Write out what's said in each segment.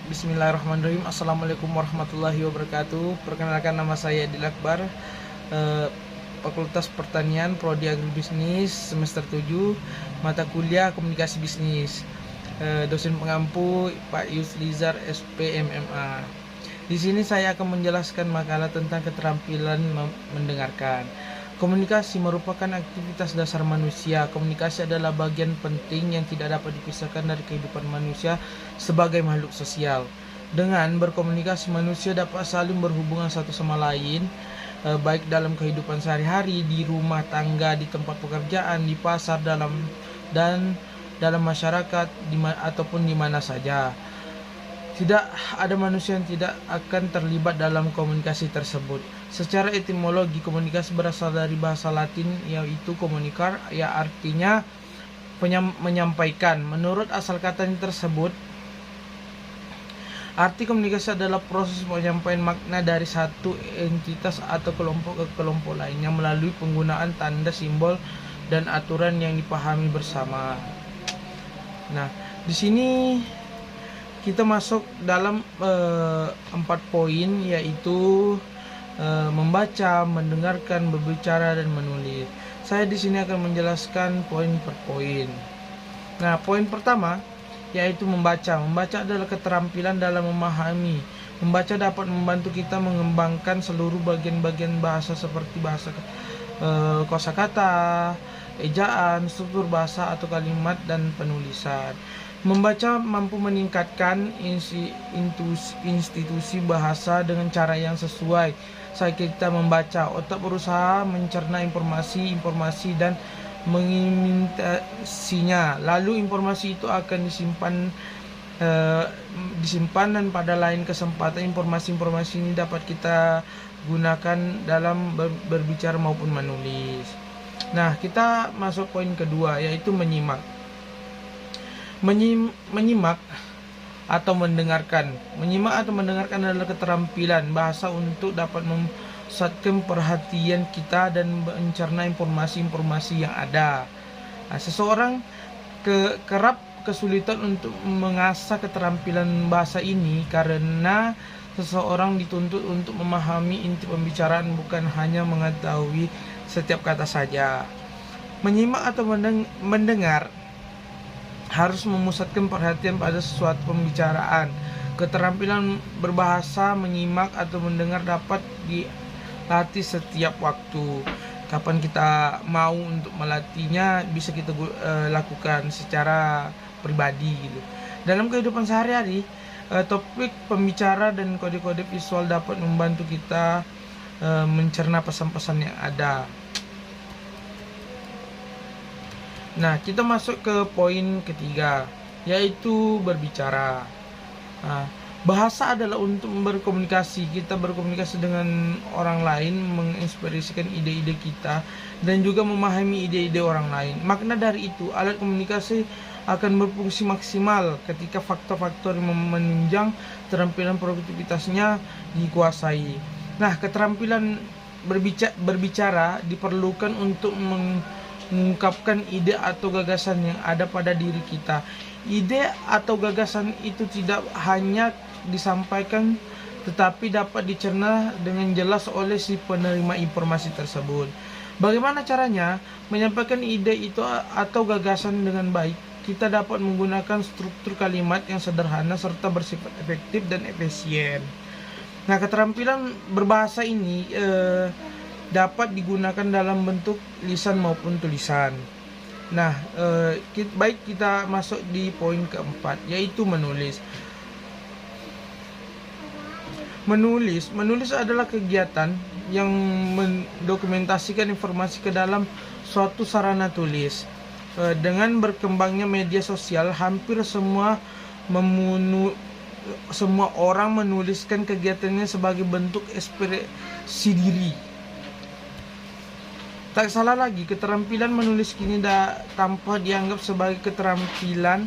Bismillahirrahmanirrahim. Assalamualaikum warahmatullahi wabarakatuh. Perkenalkan, nama saya Adil Akbar, Fakultas Pertanian, Prodi Agribisnis, semester 7, mata kuliah Komunikasi Bisnis. Dosen pengampu Pak Yuslizar SPMMA. Di sini saya akan menjelaskan makalah tentang keterampilan mendengarkan. Komunikasi merupakan aktivitas dasar manusia. Komunikasi adalah bagian penting yang tidak dapat dipisahkan dari kehidupan manusia sebagai makhluk sosial. Dengan berkomunikasi, manusia dapat saling berhubungan satu sama lain, baik dalam kehidupan sehari-hari, di rumah tangga, di tempat pekerjaan, di pasar, dan dalam masyarakat, ataupun di mana saja. Tidak ada manusia yang tidak akan terlibat dalam komunikasi tersebut. Secara etimologi, komunikasi berasal dari bahasa Latin yaitu communicar, yang artinya menyampaikan. Menurut asal kata tersebut, arti komunikasi adalah proses penyampaian makna dari satu entitas atau kelompok ke kelompok lainnya melalui penggunaan tanda, simbol, dan aturan yang dipahami bersama. Nah, di sini kita masuk dalam 4 poin, yaitu membaca, mendengarkan, berbicara, dan menulis. Saya di sini akan menjelaskan poin per poin. Nah, poin pertama yaitu membaca. Membaca adalah keterampilan dalam memahami. Membaca dapat membantu kita mengembangkan seluruh bagian-bagian bahasa seperti bahasa kosakata, ejaan, struktur bahasa atau kalimat, dan penulisan. Membaca mampu meningkatkan institusi bahasa dengan cara yang sesuai. Saat kita membaca, otak berusaha mencerna informasi dan mengimitasinya. Lalu informasi itu akan disimpan dan pada lain kesempatan informasi ini dapat kita gunakan dalam berbicara maupun menulis. Nah, kita masuk poin kedua, yaitu menyimak. Menyimak atau mendengarkan. Menyimak atau mendengarkan adalah keterampilan bahasa untuk dapat memusatkan perhatian kita dan mencerna informasi yang ada. Nah, seseorang kerap kesulitan untuk mengasah keterampilan bahasa ini karena seseorang dituntut untuk memahami inti pembicaraan, bukan hanya mengetahui setiap kata saja. Menyimak atau mendengar harus memusatkan perhatian pada sesuatu pembicaraan. Keterampilan berbahasa, menyimak atau mendengar dapat dilatih setiap waktu. Kapan kita mau untuk melatihnya, bisa kita lakukan secara pribadi gitu. Dalam kehidupan sehari-hari, topik pembicara dan kode-kode visual dapat membantu kita mencerna pesan-pesan yang ada. Nah, kita masuk ke poin ketiga, yaitu berbicara. Nah, bahasa adalah untuk berkomunikasi. Kita berkomunikasi dengan orang lain, mengekspresikan ide-ide kita, dan juga memahami ide-ide orang lain. Makna dari itu, alat komunikasi akan berfungsi maksimal ketika faktor-faktor yang menunjang keterampilan produktivitasnya dikuasai. Nah, keterampilan berbicara diperlukan untuk mengungkapkan ide atau gagasan yang ada pada diri kita. Ide atau gagasan itu tidak hanya disampaikan, tetapi dapat dicerna dengan jelas oleh si penerima informasi tersebut. Bagaimana caranya menyampaikan ide itu atau gagasan dengan baik? Kita dapat menggunakan struktur kalimat yang sederhana serta bersifat efektif dan efisien. Nah, keterampilan berbahasa ini dapat digunakan dalam bentuk lisan maupun tulisan. Nah, baik, kita masuk di poin keempat, yaitu menulis. Menulis adalah kegiatan yang mendokumentasikan informasi ke dalam suatu sarana tulis. Dengan berkembangnya media sosial, hampir semua orang menuliskan kegiatannya sebagai bentuk ekspresi diri. Tak salah lagi, keterampilan menulis kini tanpa dianggap sebagai keterampilan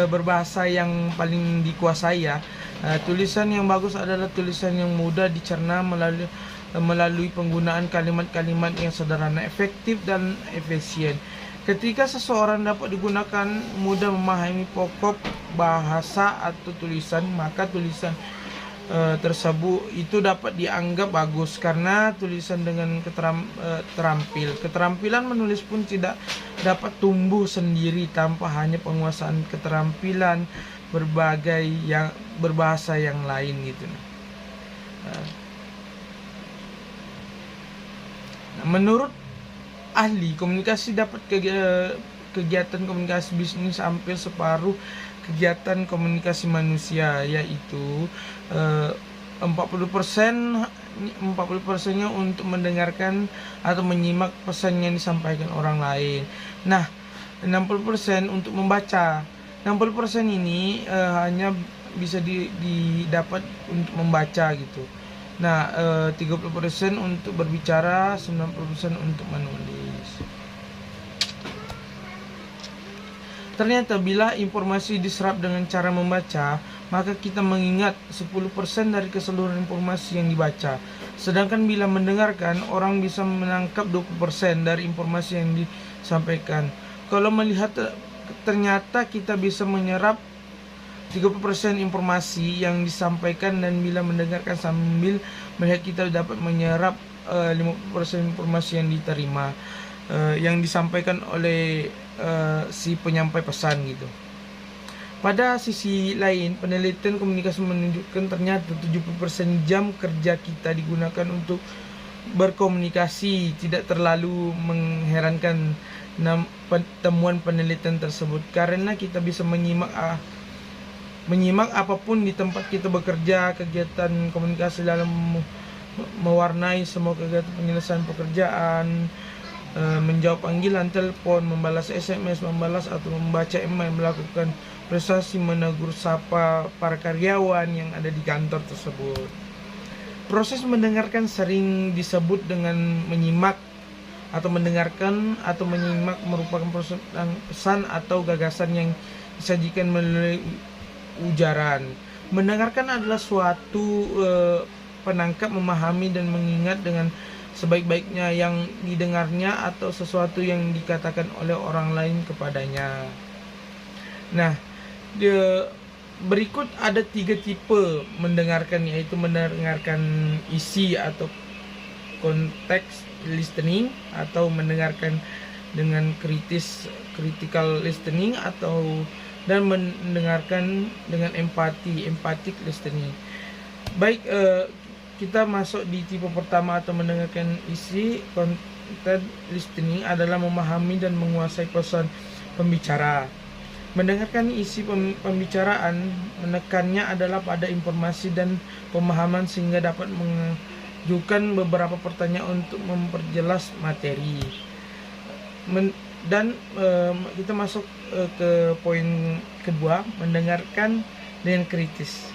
berbahasa yang paling dikuasai ya. Tulisan yang bagus adalah tulisan yang mudah dicerna melalui penggunaan kalimat-kalimat yang sederhana, efektif, dan efisien. Ketika seseorang dapat digunakan mudah memahami pokok bahasa atau tulisan, maka tulisan tersebut itu dapat dianggap bagus karena tulisan dengan terampil. Keterampilan menulis pun tidak dapat tumbuh sendiri tanpa hanya penguasaan keterampilan berbagai yang berbahasa yang lain gitu. Menurut ahli komunikasi, dapat kegiatan komunikasi bisnis hampir separuh kegiatan komunikasi manusia, yaitu 40%nya untuk mendengarkan atau menyimak pesan yang disampaikan orang lain. Nah, 60% untuk membaca. 60% ini hanya bisa didapat untuk membaca gitu. Nah, 30% untuk berbicara, 90% untuk menulis. Ternyata bila informasi diserap dengan cara membaca, maka kita mengingat 10% dari keseluruhan informasi yang dibaca. Sedangkan bila mendengarkan, orang bisa menangkap 20% dari informasi yang disampaikan. Kalau melihat, ternyata kita bisa menyerap 30% informasi yang disampaikan, dan bila mendengarkan sambil melihat, kita dapat menyerap 50% informasi yang diterima, yang disampaikan oleh si penyampai pesan gitu. Pada sisi lain, penelitian komunikasi menunjukkan ternyata 70% jam kerja kita digunakan untuk berkomunikasi. Tidak terlalu mengherankan temuan penelitian tersebut, karena kita bisa menyimak apapun di tempat kita bekerja. Kegiatan komunikasi dalam mewarnai semua kegiatan penyelesaian pekerjaan, menjawab panggilan telepon, membalas SMS, membalas atau membaca email, melakukan prestasi, menegur sapa para karyawan yang ada di kantor tersebut. Proses mendengarkan sering disebut dengan menyimak atau mendengarkan atau menyimak, merupakan proses pesan atau gagasan yang disajikan melalui ujaran. Mendengarkan adalah suatu penangkap, memahami dan mengingat dengan sebaik-baiknya yang didengarnya atau sesuatu yang dikatakan oleh orang lain kepadanya. Nah, berikut ada 3 tipe mendengarkan, yaitu mendengarkan isi atau konteks listening, atau mendengarkan dengan critical listening, dan mendengarkan dengan empathic listening. Baik, kita masuk di tipe pertama atau mendengarkan isi. Content listening adalah memahami dan menguasai pesan pembicara. Mendengarkan isi pembicaraan, menekannya adalah pada informasi dan pemahaman sehingga dapat mengajukan beberapa pertanyaan untuk memperjelas materi. Kita masuk ke poin kedua, mendengarkan dengan kritis.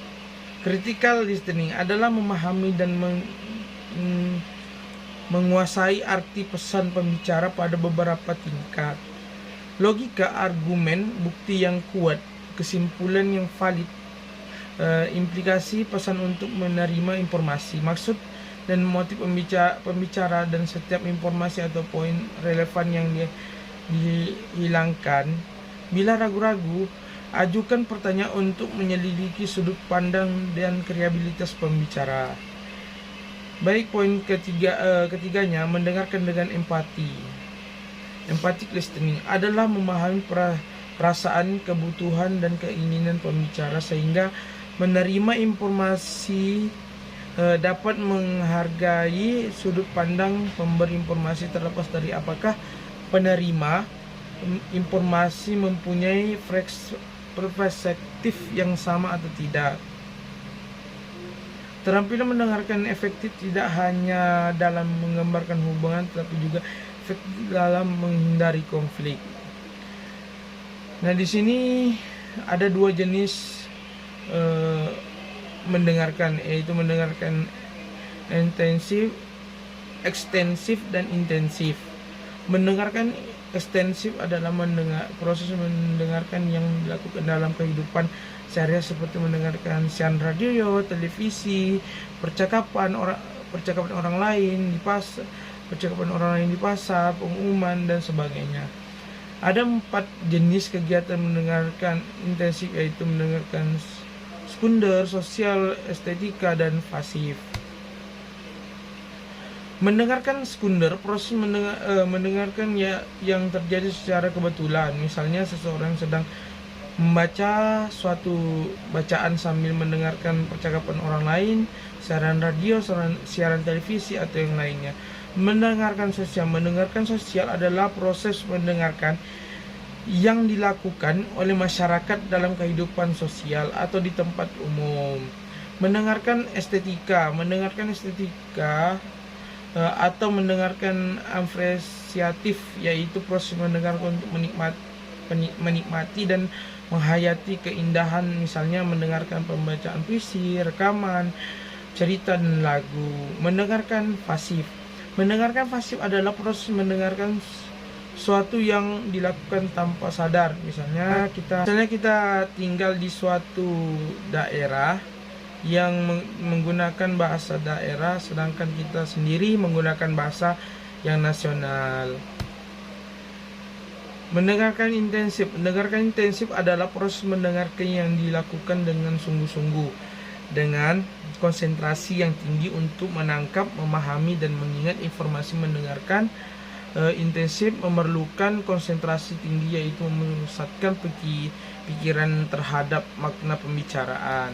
Critical listening adalah memahami dan menguasai arti pesan pembicara pada beberapa tingkat. Logika, argumen, bukti yang kuat, kesimpulan yang valid, implikasi pesan untuk menerima informasi, maksud dan motif pembicara, dan setiap informasi atau poin relevan yang dihilangkan. Bila ragu-ragu, ajukan pertanyaan untuk menyelidiki sudut pandang dan kreativitas pembicara. Baik, poin ketiganya, mendengarkan dengan empati. Empathic listening adalah memahami perasaan, kebutuhan, dan keinginan pembicara sehingga menerima informasi, dapat menghargai sudut pandang pemberi informasi terlepas dari apakah penerima informasi mempunyai perspektif yang sama atau tidak. Keterampilan mendengarkan efektif tidak hanya dalam menggambarkan hubungan, tetapi juga efektif dalam menghindari konflik. Nah, di sini ada 2 jenis mendengarkan, yaitu mendengarkan ekstensif dan intensif. Mendengarkan ekstensif adalah proses mendengarkan yang dilakukan dalam kehidupan sehari-hari, seperti mendengarkan siaran radio, televisi, percakapan orang lain di pasar, pengumuman dan sebagainya. Ada 4 jenis kegiatan mendengarkan intensif, yaitu mendengarkan sekunder, sosial, estetika, dan pasif. Mendengarkan sekunder, proses mendengarkan yang terjadi secara kebetulan. Misalnya seseorang sedang membaca suatu bacaan sambil mendengarkan percakapan orang lain, siaran radio, siaran televisi, atau yang lainnya. Mendengarkan sosial adalah proses mendengarkan yang dilakukan oleh masyarakat dalam kehidupan sosial atau di tempat umum. Mendengarkan estetika atau mendengarkan apresiatif, yaitu proses mendengarkan untuk menikmati dan menghayati keindahan, misalnya mendengarkan pembacaan puisi, rekaman, cerita, dan lagu. Mendengarkan pasif adalah proses mendengarkan suatu yang dilakukan tanpa sadar. Misalnya kita tinggal di suatu daerah yang menggunakan bahasa daerah, sedangkan kita sendiri menggunakan bahasa yang nasional. Mendengarkan intensif adalah proses mendengarkan yang dilakukan dengan sungguh-sungguh, dengan konsentrasi yang tinggi untuk menangkap, memahami, dan mengingat informasi. Mendengarkan intensif memerlukan konsentrasi tinggi, yaitu memusatkan pikiran terhadap makna pembicaraan.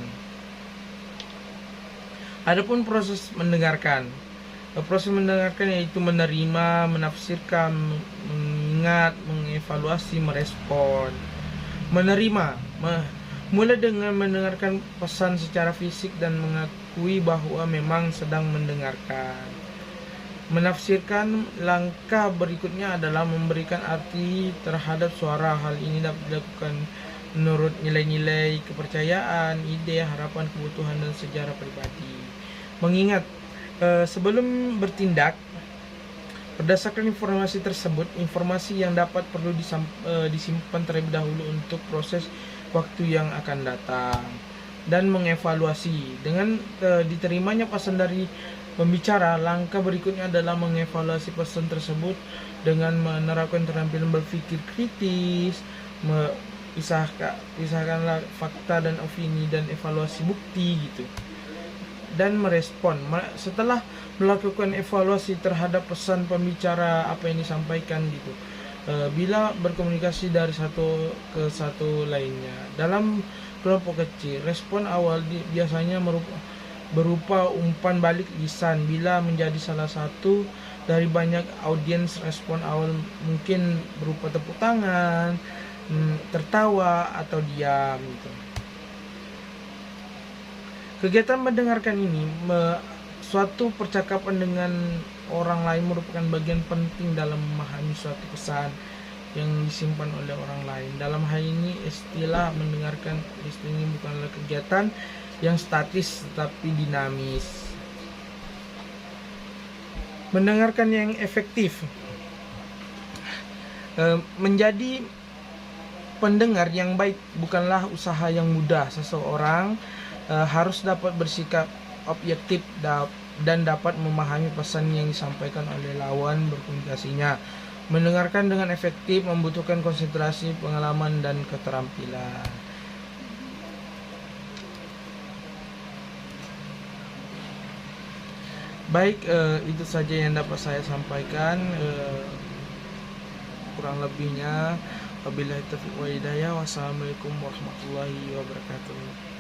Adapun proses mendengarkan yaitu menerima, menafsirkan, mengingat, mengevaluasi, merespon. Menerima mulai dengan mendengarkan pesan secara fisik dan mengakui bahwa memang sedang mendengarkan. Menafsirkan, langkah berikutnya adalah memberikan arti terhadap suara. Hal ini dapat dilakukan menurut nilai-nilai kepercayaan, ide, harapan, kebutuhan, dan sejarah pribadi. Mengingat, sebelum bertindak, berdasarkan informasi tersebut, informasi yang dapat perlu disimpan terlebih dahulu untuk proses waktu yang akan datang. Dan mengevaluasi, dengan diterimanya pesan dari pembicara, langkah berikutnya adalah mengevaluasi pesan tersebut dengan menerapkan keterampilan berpikir kritis, pisahkanlah fakta dan opini, dan evaluasi bukti gitu. Dan merespon setelah melakukan evaluasi terhadap pesan pembicara, apa yang disampaikan gitu. Bila berkomunikasi dari satu ke satu lainnya dalam kelompok kecil, respon awal biasanya berupa umpan balik lisan. Bila menjadi salah satu dari banyak audiens, respon awal mungkin berupa tepuk tangan, tertawa, atau diam gitu. Kegiatan mendengarkan ini, suatu percakapan dengan orang lain, merupakan bagian penting dalam memahami suatu pesan yang disimpan oleh orang lain. Dalam hal ini, istilah mendengarkan ini bukanlah kegiatan yang statis tetapi dinamis. Mendengarkan yang efektif, menjadi pendengar yang baik bukanlah usaha yang mudah. Seseorang harus dapat bersikap objektif dan dapat memahami pesan yang disampaikan oleh lawan berkomunikasinya. Mendengarkan dengan efektif membutuhkan konsentrasi, pengalaman, dan keterampilan. Baik, itu saja yang dapat saya sampaikan. Kurang lebihnya wabillahi taufiq wa hidayah. Wassalamualaikum warahmatullahi wabarakatuh.